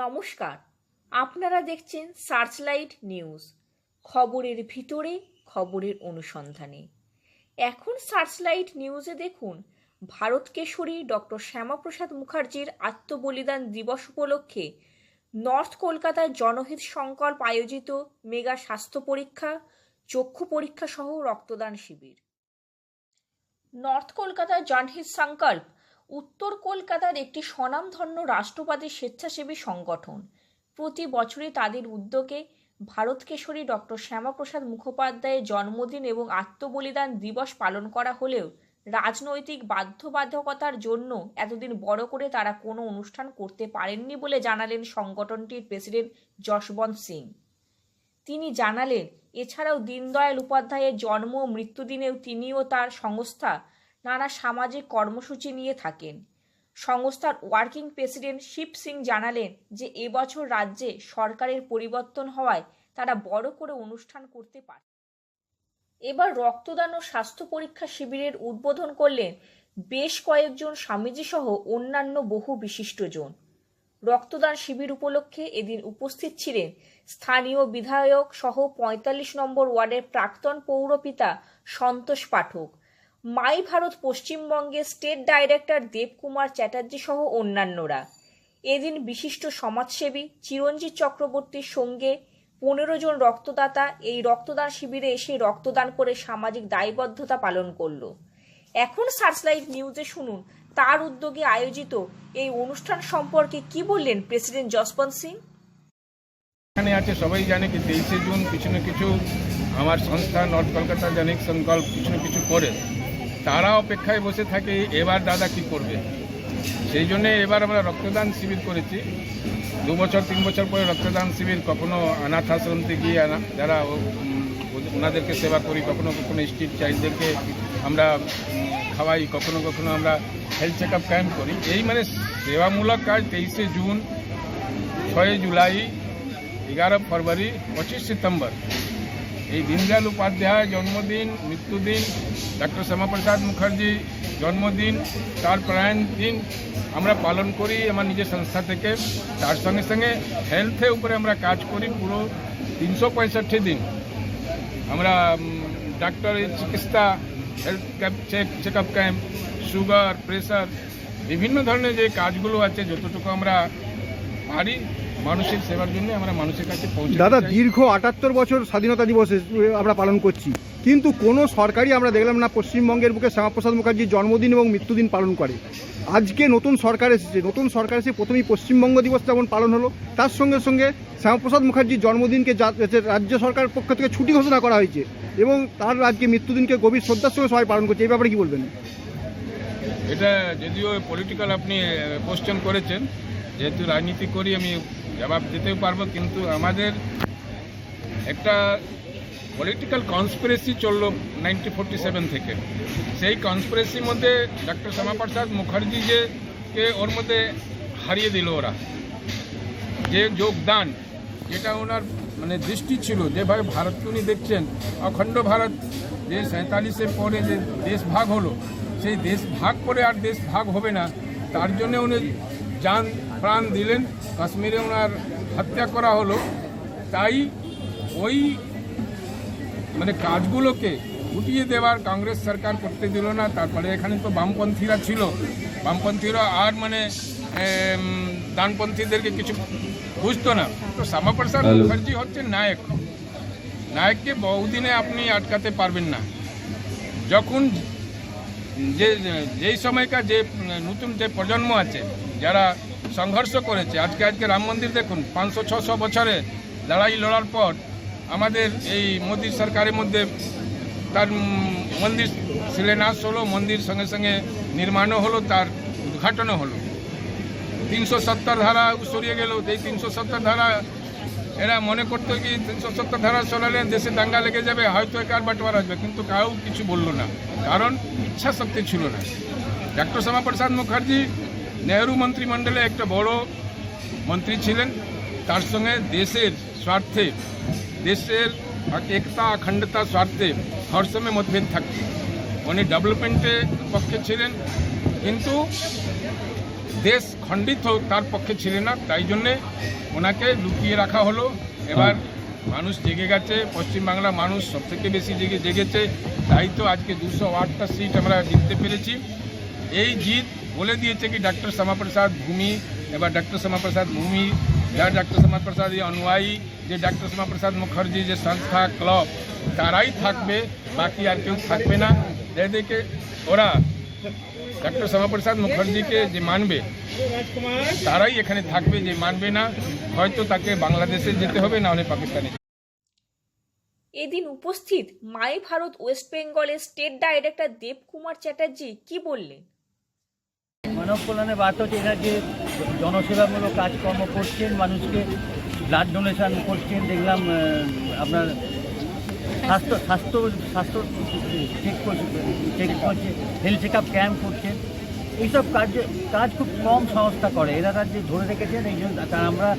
নমস্কার, আপনারা দেখছেন সার্চলাইট নিউজ। খবরের ভিতরে, খবরের অনুসন্ধানে। এখন সার্চলাইট নিউজে দেখুন, ভারত কেশরী ডক্টর শ্যামাপ্রসাদ মুখার্জির আত্মবলিদান দিবস উপলক্ষে নর্থ কলকাতায় জনহিত সংকল্প আয়োজিত মেগা স্বাস্থ্য পরীক্ষা, চক্ষু পরীক্ষা সহ রক্তদান শিবির। নর্থ কলকাতার জনহিত সংকল্প উত্তর কলকাতার একটি স্বনামধন্য রাষ্ট্রবাদী স্বেচ্ছাসেবী সংগঠন। প্রতি বছরই তাদের উদ্যোগে ভারত কেশরী ডক্টর শ্যামাপ্রসাদ মুখোপাধ্যায়ের জন্মদিন এবং আত্মবলিদান দিবস পালন করা হলেও রাজনৈতিক বাধ্যবাধকতার জন্য এতদিন বড় করে তারা কোনো অনুষ্ঠান করতে পারেননি বলে জানালেন সংগঠনটির প্রেসিডেন্ট যশবন্ত সিং। তিনি জানালেন, এছাড়াও দীনদয়াল উপাধ্যায়ের জন্ম ও মৃত্যুদিনেও তিনি ও তার সংস্থা নানা সামাজিক কর্মসূচি নিয়ে থাকেন। সংস্থার ওয়ার্কিং প্রেসিডেন্ট শিব সিং জানালেন যে এবছর রাজ্যে সরকারের পরিবর্তন হওয়ায় তারা বড় করে অনুষ্ঠান করতে পারে। এবার রক্তদান ও স্বাস্থ্য পরীক্ষা শিবিরের উদ্বোধন করলেন বেশ কয়েকজন স্বামীজি সহ অন্যান্য বহু বিশিষ্টজন। রক্তদান শিবির উপলক্ষে এদিন উপস্থিত ছিলেন স্থানীয় বিধায়ক সহ ৪৫ নম্বর ওয়ার্ডের প্রাক্তন পৌরপিতা সন্তোষ পাঠক, মাই ভারত পশ্চিমবঙ্গের স্টেট ডাইরেক্টর দেবকুমার চ্যাটার্জি সহ অন্যান্যরা। এদিন বিশিষ্ট সমাজসেবী চিরঞ্জিত চক্রবর্তীর সঙ্গে ১৫ জন রক্তদাতা এই রক্তদান শিবিরে এসে রক্তদান করে সামাজিক দায়বদ্ধতা পালন করল। এখন সার্চলাইট নিউজে শুনুন তার উদ্যোগে আয়োজিত এই অনুষ্ঠান সম্পর্কে কি বললেন প্রেসিডেন্ট যশবন্ত সিং। এখানে আছে সবাই জানে কি 23শে জুন কিছু না কিছু আমার সংস্থা নর্থ কলকাতা জনহিত সংকল্প কিছু না কিছু করে, তারা অপেক্ষায় বসে থাকে এবার দাদা কি করবে। সেই জন্যে এবার আমরা রক্তদান শিবির করেছি। 2 বছর 3 বছর পরে রক্তদান শিবির, কখনো অনাথ আশ্রমতে গিয়ে যারা ওনাদেরকে সেবা করি, কখনো কখনো স্ট্রিট চাইল্ডদেরকে আমরা খাওয়াই, কখনো কখনো আমরা হেলথ চেক আপ ক্যাম্প করি। এই মানে সেবামূলক কাজ 23শে জুন, 6 জুলাই, 11 ফেব্রুয়ারি, 25 সিতম্বর এই দীনদয়াল উপাধ্যায় জন্মদিন, মৃত্যুদিন, ডক্টর শ্যামাপ্রসাদ মুখার্জি জন্মদিন, তার প্রয়াণ দিন আমরা পালন করি আমার নিজের সংস্থা থেকে। তার সঙ্গে সঙ্গে হেলথের উপরে আমরা কাজ করি পুরো 365 দিন। আমরা ডাক্তারের চিকিৎসা, health check up camp, sugar, pressure, বিভিন্ন ধরনের যে কাজগুলো আছে যতটুকু আমরা পারি মানুষের সেবার জন্য আমরা মানুষের কাছে পৌঁছে। দাদা, দীর্ঘ ৭৮ বছর স্বাধীনতা দিবস আমরা পালন করছি, কিন্তু কোনো সরকারই আমরা দেখলাম না পশ্চিমবঙ্গের বুকে শ্যামাপ্রসাদ মুখার্জির জন্মদিন এবং মৃত্যুদিন পালন করে। আজকে নতুন সরকার এসেছে, নতুন সরকার এসে প্রথমেই পশ্চিমবঙ্গ দিবস যেমন পালন হলো, তার সঙ্গে সঙ্গে শ্যামাপ্রসাদ মুখার্জির জন্মদিনকে রাজ্য সরকারের পক্ষ থেকে ছুটি ঘোষণা করা হয়েছে এবং তার আজকে মৃত্যুদিনকে গভীর শ্রদ্ধার সঙ্গে সবাই পালন করছে। এই ব্যাপারে কি বলবেন? এটা যদিও পলিটিক্যাল আপনি কোশ্চেন করেছেন, যেহেতু রাজনীতি করি আমি জবাব দিতেও পারবো, কিন্তু আমাদের একটা পলিটিক্যাল কনস্পিরেসি চললো 1947 থেকে। সেই কনস্পিরেসির মধ্যে ডক্টর শ্যামাপ্রসাদ মুখার্জি কে ওর মধ্যে হারিয়ে দিল ওরা। যে যোগদান, যেটা ওনার মানে দৃষ্টি ছিল, যেভাবে ভারতকে উনি দেখছেন অখণ্ড ভারত, যে 47-এর পরে যে দেশ ভাগ হলো, সেই দেশ ভাগ করে আর দেশ ভাগ হবে না, তার জন্য উনি জান প্রাণ দিলেন। কাশ্মীরে ওনার হত্যা করা হলো। তাই ওই মানে কাজগুলোকে উঠিয়ে দেওয়ার কংগ্রেস সরকার করতে দিল না। তারপরে এখানে তো বামপন্থীরা ছিল, বামপন্থীরা আর মানে ডানপন্থীদেরকে কিছু বুঝতো না। তো শ্যামাপ্রসাদ মুখার্জি হচ্ছে নায়ক। নায়ককে বহুদিনে আপনি আটকাতে পারবেন না। যখন যেই সময়কার যে নতুন যে প্রজন্ম আছে যারা সংঘর্ষ করেছে, আজকে রাম মন্দির দেখুন, 500-600 বছরে লড়ার পর আমাদের এই মোদী সরকারের মধ্যে তার মন্দির শিলান্যাস হলো, মন্দির সঙ্গে সঙ্গে নির্মাণও হলো, তার উদ্ঘাটনও হলো। 370 ধারা সরিয়ে গেল। এই 370 ধারা এরা মনে করতো কি 370 ধারা সরালে দেশে দাঙ্গা লেগে যাবে, হয়তো একার বাটোয়ার আসবে, কিন্তু কাউ কিছু বলল না, কারণ ইচ্ছা শক্তি ছিল না। ডক্টর শ্যামাপ্রসাদ মুখার্জি নেহরু মন্ত্রিমণ্ডলে একটা বড় মন্ত্রী ছিলেন। তার সঙ্গে দেশের স্বার্থে, দেশের একতা অখণ্ডতা স্বার্থে সবসময় মতভেদ থাকত। উনি ডেভেলপমেন্টের পক্ষে ছিলেন, কিন্তু দেশ খণ্ডিত তার পক্ষে ছিলেন না, তাই জন্যে ওনাকে লুকিয়ে রাখা হলো। এবার মানুষ জেগে গেছে, পশ্চিমবাংলা মানুষ সবথেকে বেশি জেগেছে, তাই তো আজকে 208টা সিট আমরা জিততে পেরেছি। এই জিত বলে দিয়েছে কি डॉक्टर श्यामाप्रसाद भूमि, এবার डॉक्टर श्यामाप्रसाद भूमि যারা डॉक्टर श्यामाप्रसाद অনুয়ায়ী, যে डॉक्टर श्यामाप्रसाद मुखर्जी যে সংস্থা ক্লাব তারাই থাকবে, বাকি আর কেউ থাকবে না। দেখে ওরা डॉक्टर श्यामाप्रसाद মুখার্জিকে যে মানবে তারাই এখানে থাকবে, যে মানবে না হয়তো তাকে বাংলাদেশে যেতে হবে, না হলে পাকিস্তানে। এদিন উপস্থিত মাই ভারত ওয়েস্ট বেঙ্গলের স্টেট ডাইরেক্টর দেবকুমার চ্যাটার্জি কি বললেন? মানব কল্যাণে বার্তা হচ্ছে এরা যে জনসেবামূলক কাজকর্ম করছেন, মানুষকে ব্লাড ডোনেশন করছেন, দেখলাম আপনার স্বাস্থ্য চেক করছে, হেলথ চেক আপ ক্যাম্প করছেন। এইসব কাজ খুব কম সংস্থা করে, এরা যে ধরে রেখেছেন এই জন্য তার আমরা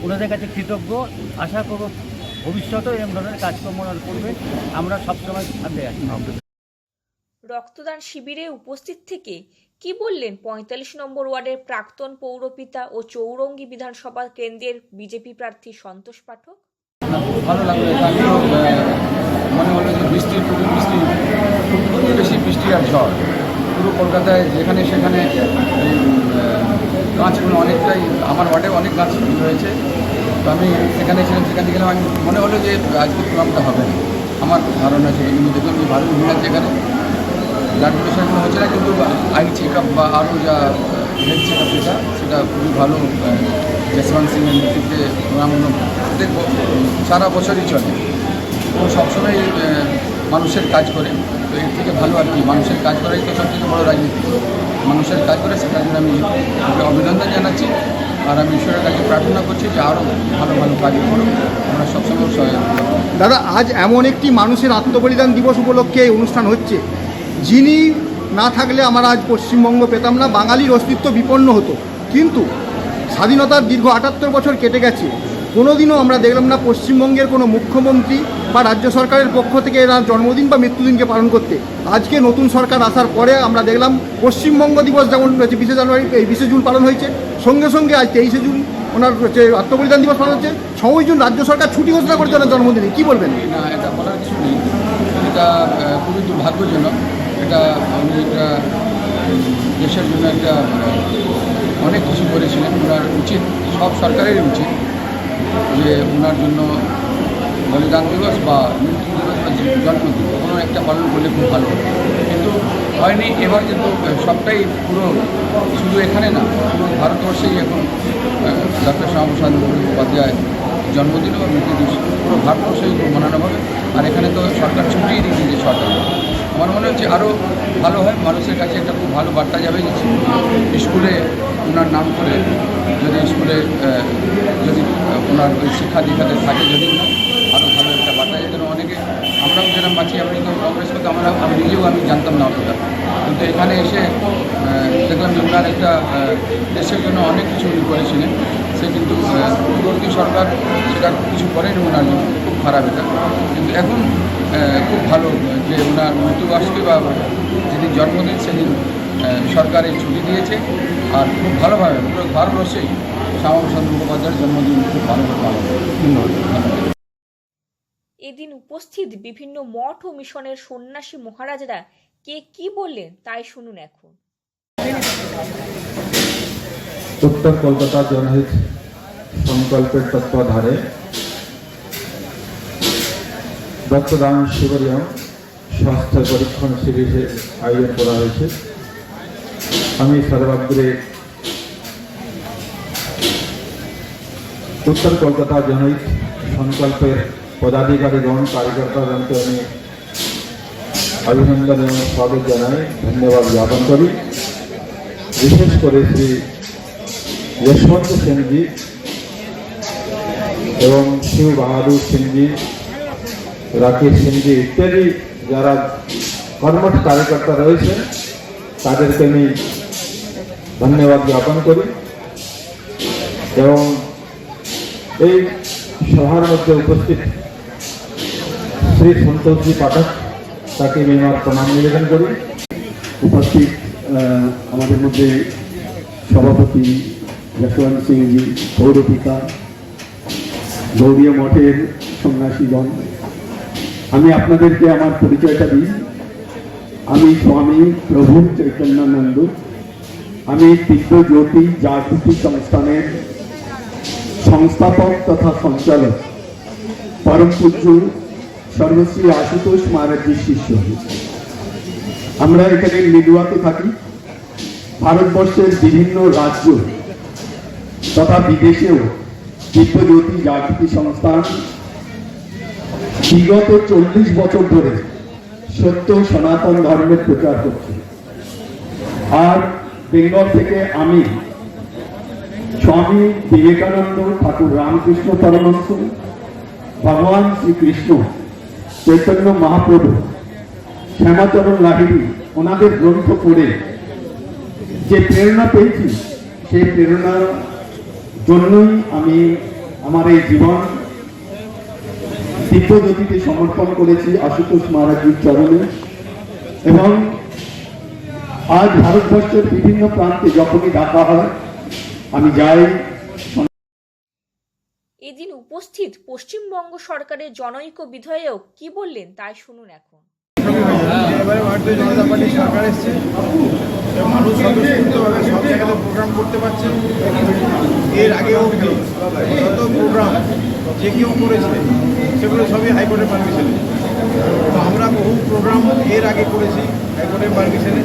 ওনাদের কাছে কৃতজ্ঞ। আশা করব ভবিষ্যতেও এরকম ধরনের কাজকর্ম করবে, আমরা সবসময় সাথে আছি। রক্তদান শিবিরে উপস্থিত থেকে কি বললেন ৪৫ নম্বর ওয়ার্ডের প্রাক্তন পৌরপিতা ও চৌরঙ্গী বিধানসভা কেন্দ্রের বিজেপি প্রার্থী সন্তোষ পাঠক? ভালো লাগলো। আমিও মনে হলো যে বৃষ্টির খুব বেশি বৃষ্টি আর ঝড় পুরো কলকাতায় যেখানে সেখানে গাছগুলো অনেকটাই, আমার ওয়ার্ডে অনেক গাছ রয়েছে, তো আমি সেখানে ছিলাম, সেখানে গেলাম, আমি মনে হলো যে আজকে প্রোগ্রামটা হবে না। আমার ধারণা ছিল কিন্তু দেখলাম যে ভালো ভিড় আছে এখানে, ব্লাড ডোনেশনগুলো হচ্ছে না, কিন্তু আই চেক আপ বা আরও যা হেলথ চেক আপ সেটা খুবই ভালো। যশবন্ত সিংয়ের নেতৃত্বে প্রোগ্রামগুলো সারা বছরই চলে, ও সবসময় মানুষের কাজ করে, তো এর থেকে ভালো আর কি, মানুষের কাজ করাই তো সবথেকে বড়ো রাজনীতি, মানুষের কাজ করে, সেটার জন্য আমি অভিনন্দন জানাচ্ছি। আর আমি ঈশ্বরের কাছে প্রার্থনা করছি যে আরও ভালো ভালো কাজ করো, আমরা সবসময় সহায়তা করব। দাদা, আজ এমন একটি মানুষের আত্মবলিদান দিবস উপলক্ষে এই অনুষ্ঠান হচ্ছে, যিনি না থাকলে আমরা আজ পশ্চিমবঙ্গ পেতাম না, বাঙালির অস্তিত্ব বিপন্ন হতো। কিন্তু স্বাধীনতার দীর্ঘ ৭৮ বছর কেটে গেছে, কোনোদিনও আমরা দেখলাম না পশ্চিমবঙ্গের কোনো মুখ্যমন্ত্রী বা রাজ্য সরকারের পক্ষ থেকে এরা জন্মদিন বা মৃত্যুদিনকে পালন করতে। আজকে নতুন সরকার আসার পরে আমরা দেখলাম পশ্চিমবঙ্গ দিবস যেমন হচ্ছে ২০ জানুয়ারি, এই ২০ জুন পালন হয়েছে, সঙ্গে সঙ্গে আজ ২৩ জুন ওনার হচ্ছে আত্মবলিদান দিবস পালন হচ্ছে, ৬ জুন রাজ্য সরকার ছুটি ঘোষণা করেছে ওনার জন্মদিনে। কী বলবেন? না, এটা বলার কিছু নেই, এটা খুবই দুর্ভাগ্যজনক। এটা উনি একটা দেশের জন্য একটা অনেক কিছু করেছিলেন, ওনার উচিত, সব সরকারেরই উচিত যে ওনার জন্য বলিদান দিবস বা মৃত্যু দিবস বা জন্মদিন কোনো একটা পালন করলে খুব ভালো, কিন্তু হয়নি। এবার কিন্তু সবটাই পুরো, শুধু এখানে না, পুরো ভারতবর্ষেই এখন ডক্টর শ্যামাপ্রসাদ মুখোপাধ্যায় জন্মদিন বা মৃত্যু দিবস পুরো ভারতবর্ষেই মানানো হবে। আর এখানে তো সরকার ছুটিয়ে দিয়ে দিয়েছে সরকার। আমার মনে হচ্ছে আরও ভালো হয়, মানুষের কাছে একটা খুব ভালো বার্তা যাবে যে স্কুলে ওনার নাম করে, যদি স্কুলে যদি ওনার ওই শিক্ষা দীক্ষাতে থাকে, যদি আরও ভালো একটা বার্তা যায়। যেন অনেকে, আমরাও যেরকম পাচ্ছি, আমি তো কংগ্রেস করতে আমি নিজেও আমি জানতাম না অতটা, কিন্তু এখানে এসে দেখলাম যে ওনার একটা দেশের জন্য অনেক কিছু উনি করেছিলেন। সে কিন্তু পূর্ববর্তী সরকার সেটা কিছু করেনি ওনার জন্য, খুব খারাপ এটা। কিন্তু এখন খুব ভালো যে ওনার মৃত্যুবার্ষিকী বা যেদিন জন্মদিন সেদিন সরকারের ছুটি দিয়েছে, আর খুব ভালোভাবে পুরো ভারতবর্ষেই শ্যামাপ্রসাদ মুখোপাধ্যায়ের জন্মদিন খুব ভালোভাবে পালন করে। এদিন উপস্থিত বিভিন্ন মঠ ও মিশনের সন্ন্যাসী মহারাজরা কে কি বললেন তাই শুনুন এখন। উত্তর কলকাতা জনহিত সংকল্পের তত্ত্বাধারে রক্তদান শিবির স্বাস্থ্য পরীক্ষণ শিবিরের আয়োজন করা হয়েছে। আমি সর্বাগ্রে উত্তর কলকাতা জনহিত সংকল্পের পদাধিকারীগণ, কার্যকর্তাগণকে আমি অভিনন্দন এবং স্বাগত জানাই, ধন্যবাদ জ্ঞাপন করি। বিশেষ করে শ্রী যশবন্ত সিংজি এবং শিব বাহাদুর সিংজি, রাকেশ সিংজি ইত্যাদি যারা কর্মঠ কার্যকর্তা রয়েছে, তাদেরকে আমি ধন্যবাদ জ্ঞাপন করি। এবং এই সভার মধ্যে উপস্থিত শ্রী সন্তোষজি পাঠক, তাকে আমি আমার প্রণাম নিবেদন করি। উপস্থিত আমাদের মধ্যে সভাপতি যশবন্ত সিংজি, পৌরপিতা, গৌরীয় মঠের সন্ন্যাসীগণ, আমি আপনাদেরকে আমার পরিচয়টা দিই। আমি স্বামী প্রভু চৈতন্যানন্দ। আমি দিব্য জ্যোতি জাগৃতি সংস্থানের সংস্থাপক তথা সঞ্চালক, পরম পূজ্য সর্বশ্রী আশুতোষ মহারাজজির শিষ্য। আমরা এখানে লিডুয়াতে থাকি। ভারতবর্ষের বিভিন্ন রাজ্য তথা বিদেশেও দিব্যজ্যোতি জাগৃতি সংস্থান বিগত 40 বছর ধরে সত্য সনাতন ধর্মের প্রচার করছে। আর বেঙ্গল থেকে আমি স্বামী বিবেকানন্দ, ঠাকুর রামকৃষ্ণ পরমহংস, ভগবান শ্রীকৃষ্ণ, চৈতন্য মহাপ্রভু, শ্যামাচরণ লাহিড়ী, ওনাদের গ্রন্থ পড়ে যে প্রেরণা পেয়েছি, সেই প্রেরণার জন্যই আমি আমার এই জীবন দিব্যজ্যোতিতে সমর্পণ করেছি আশুতোষ মহারাজজির চরণে। এবং আজ ভারতবর্ষের বিভিন্ন প্রান্তে যখনই ডাকা হয় আমি যাই। এদিন উপস্থিত পশ্চিমবঙ্গ সরকারের জনৈক বিধায়ক কি বললেন তাই শুনুন এখন। এবারে ভারতীয় জনতা পার্টির সরকার এসছে, মানুষ স্বতঃস্ফূর্তভাবে সব জায়গাতে প্রোগ্রাম করতে পারছে। এর আগেও যত প্রোগ্রাম যে কেউ করেছে সেগুলো সবই হাইকোর্টের পারমিশনে। তো আমরা বহু প্রোগ্রাম এর আগে করেছি হাইকোর্টের পারমিশনে।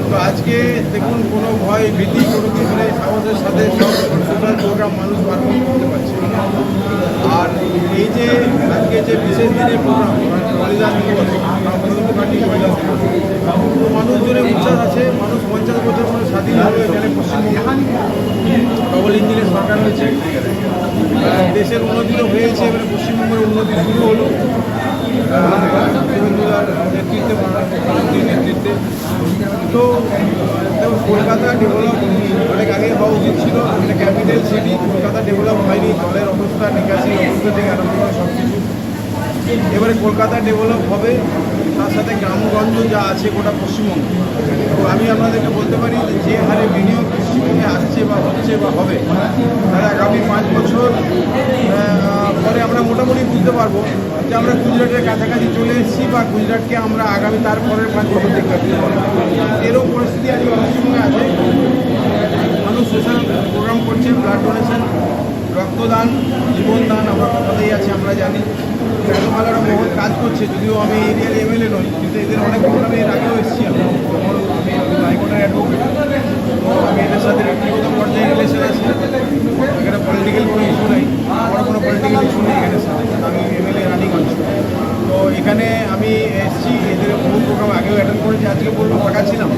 তো আজকে দেখুন কোনো ভয় ভীতি কোনো কিছু নেই, সাহসের সাথে সব টোটাল প্রোগ্রাম মানুষ পারফর্ম করতে পারছে। আর এই যে আজকে যে বিশেষ দিনের প্রোগ্রাম বলিদান দিবস, মানুষজনের উচ্ছ্বাস আছে। মানুষ 50 বছর পরে স্বাধীন হলো। এখানে পশ্চিমবঙ্গে ডবল ইঞ্জিনের সরকার হয়েছে, দেশের উন্নতিও হয়েছে। এবারে পশ্চিমবঙ্গের উন্নতি শুরু হলো শুভেন্দুদার নেতৃত্বে, প্রধানমন্ত্রীর নেতৃত্বে। তো দেখুন, কলকাতা ডেভেলপ অনেক আগে হওয়া উচিত ছিল। এটা ক্যাপিটাল সিটি, কলকাতা ডেভেলপ হয়নি। জলের অবস্থা, নিকাশির অবস্থা থেকে আরম্ভ করে সব কিছু। এবারে কলকাতা ডেভেলপ হবে, তার সাথে গ্রামগঞ্জ যা আছে গোটা পশ্চিমবঙ্গ। তো আমি আপনাদেরকে বলতে পারি যে হারে বিনিয়োগ পশ্চিমবঙ্গে আসছে বা হচ্ছে বা হবে, তাহলে আগামী 5 বছর পরে আমরা মোটামুটি বুঝতে পারবো যে আমরা গুজরাটের কাছাকাছি চলে এসেছি বা গুজরাটকে আমরা আগামী তারপরের 5 বছর দেখতে পাচ্ছি। এরকম পরিস্থিতি আজকে পশ্চিমবঙ্গে আছে। মানুষ সোশ্যাল প্রোগ্রাম করছে, ব্লাড ডোনেশন, রক্তদান, জীবনদান আমরা কথাতেই আছি, আমরা জানি। রাজ্যপালেরা বহু কাজ করছে, যদিও আমি এরিয়ার এমএলএ নই, কিন্তু এদের অনেক প্রোগ্রামে এর আগেও এসেছি। আমি হাইকোর্টের অ্যাডভোকেট, আমি এদের সাথে ব্যক্তিগত পর্যায়ে রিলেশন আছে। এখানে পলিটিক্যাল কোনো ইস্যু নেই, বড় কোনো পলিটিক্যাল ইস্যু নেই এখানে সাথে। আমি এমএলএ রানীগঞ্জ। তো এখানে আমি এসেছি, এদের বহু প্রোগ্রাম আগেও অ্যাটেন্ড করেছি। আজকে বলবো ফাঁকা ছিলাম,